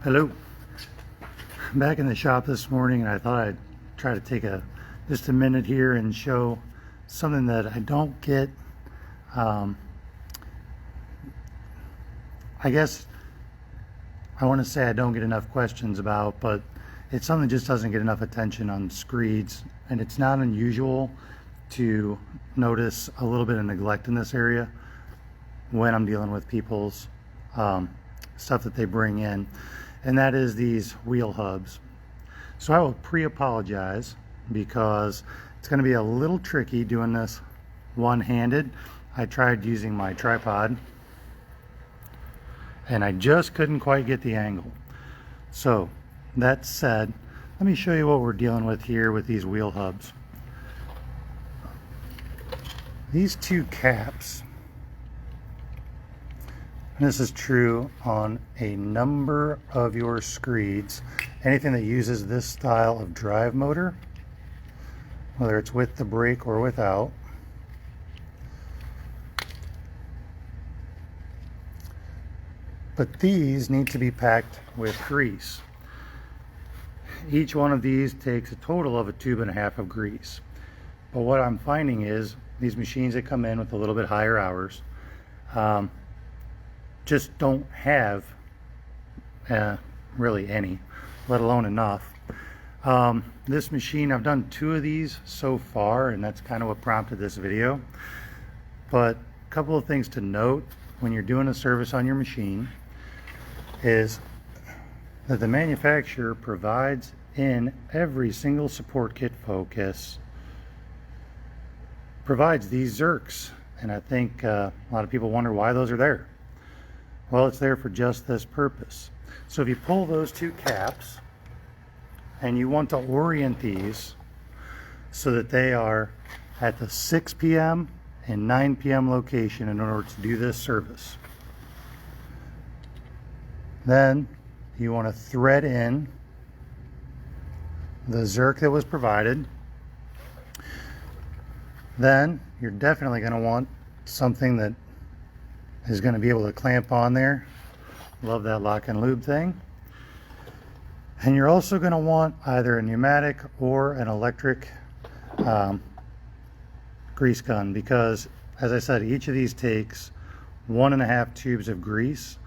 Hello. I'm back in the shop this morning, and I thought I'd try to take just a minute here and show something that I don't get. I guess I want to say I don't get enough questions about, but it's something that just doesn't get enough attention on screeds, and it's not unusual to notice a little bit of neglect in this area when I'm dealing with people's stuff that they bring in, and that is these wheel hubs. So I will pre-apologize because it's going to be a little tricky doing this one-handed. I tried using my tripod and I just couldn't quite get the angle. So that said, let me show you what we're dealing with here with these wheel hubs. These two caps, and this is true on a number of your screeds, anything that uses this style of drive motor, whether it's with the brake or without, but these need to be packed with grease. Each one of these takes a total of a tube and a half of grease. But what I'm finding is these machines that come in with a little bit higher hours just don't have really any, let alone enough. This machine, I've done 2 of these so far, and that's kind of what prompted this video. But a couple of things to note when you're doing a service on your machine is that the manufacturer provides in every single support kit focus, provides these zerks, and I think a lot of people wonder why those are there. Well, it's there for just this purpose. So if you pull those 2 caps and you want to orient these so that they are at the 6 p.m. and 9 p.m. location in order to do this service, then you want to thread in the zerk that was provided. Then you're definitely going to want something that is going to be able to clamp on there. Love that lock and lube thing. And you're also going to want either a pneumatic or an electric grease gun, because as I said, each of these takes 1.5 tubes of grease.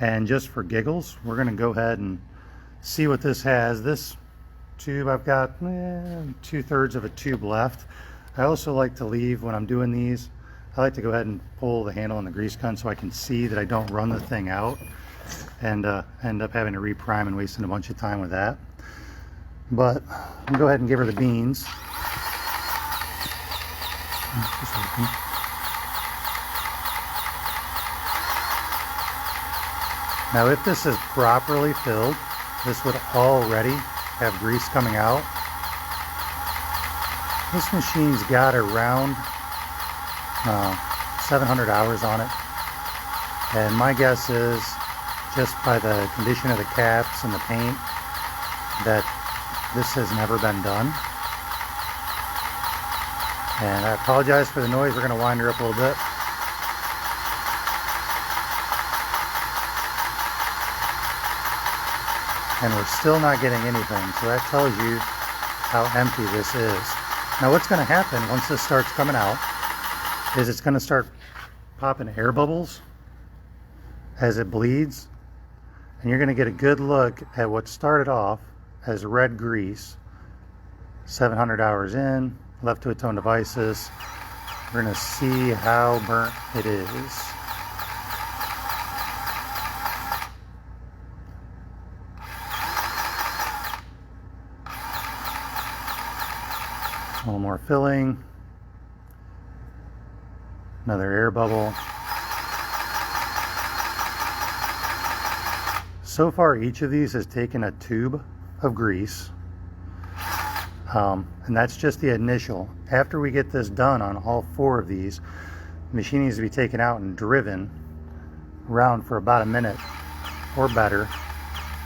And just for giggles, we're going to go ahead and see what this has. This tube, I've got 2/3 of a tube left. I also like to leave, when I'm doing these, I like to go ahead and pull the handle on the grease gun so I can see that I don't run the thing out and end up having to reprime and wasting a bunch of time with that. But I'll go ahead and give her the beans. Now, if this is properly filled, this would already have grease coming out. This machine's got around 700 hours on it, and my guess is, just by the condition of the caps and the paint, that this has never been done. And I apologize for the noise. We're going to wind her up a little bit. And we're still not getting anything, so that tells you how empty this is. Now what's going to happen once this starts coming out is it's going to start popping air bubbles as it bleeds, and you're going to get a good look at what started off as red grease. 700 hours in, left to its own devices, we're going to see how burnt it is. A little more filling, another air bubble. So far, each of these has taken a tube of grease, and that's just the initial. After we get this done on all 4 of these, the machine needs to be taken out and driven around for about a minute or better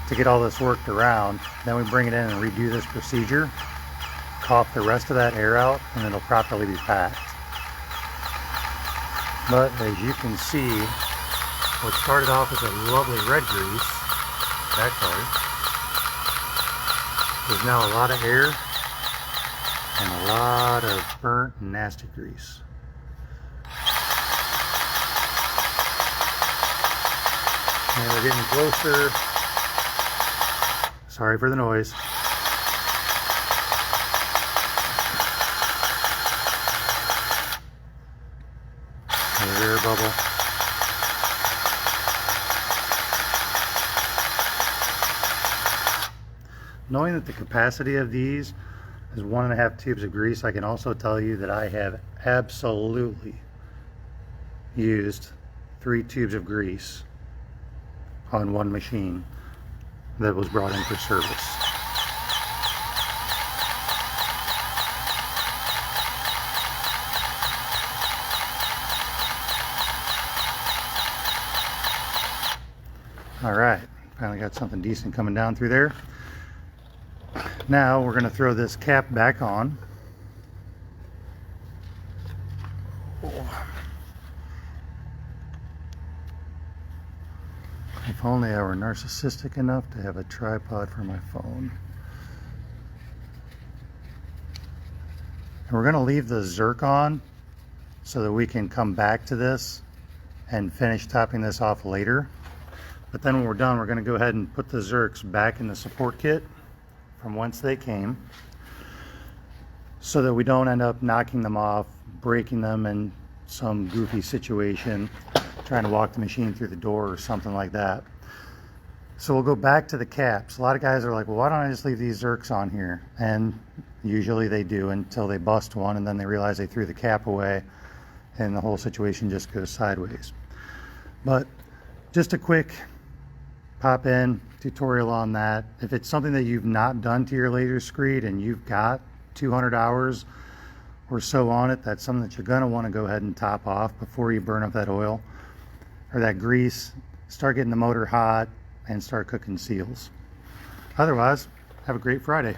to get all this worked around. Then we bring it in and redo this procedure, cough the rest of that air out, and it'll properly be packed. But as you can see, what started off as a lovely red grease that color. There's now a lot of air and a lot of burnt and nasty grease. And we're getting closer. Sorry for the noise. Another air bubble. Knowing that the capacity of these is 1.5 tubes of grease, I can also tell you that I have absolutely used 3 tubes of grease on one machine that was brought in for service. All right, finally got something decent coming down through there. Now we're going to throw this cap back on. If only I were narcissistic enough to have a tripod for my phone. And we're going to leave the zerk on so that we can come back to this and finish topping this off later. But then when we're done, we're going to go ahead and put the zerks back in the support kit from whence they came, so that we don't end up knocking them off, breaking them in some goofy situation, trying to walk the machine through the door or something like that. So we'll go back to the caps. A lot of guys are like, well, why don't I just leave these zerks on here? And usually they do until they bust one, and then they realize they threw the cap away and the whole situation just goes sideways. But just a quick pop in tutorial on that. If it's something that you've not done to your laser screed and you've got 200 hours or so on it, that's something that you're going to want to go ahead and top off before you burn up that oil or that grease. Start getting the motor hot and start cooking seals. Otherwise, have a great Friday.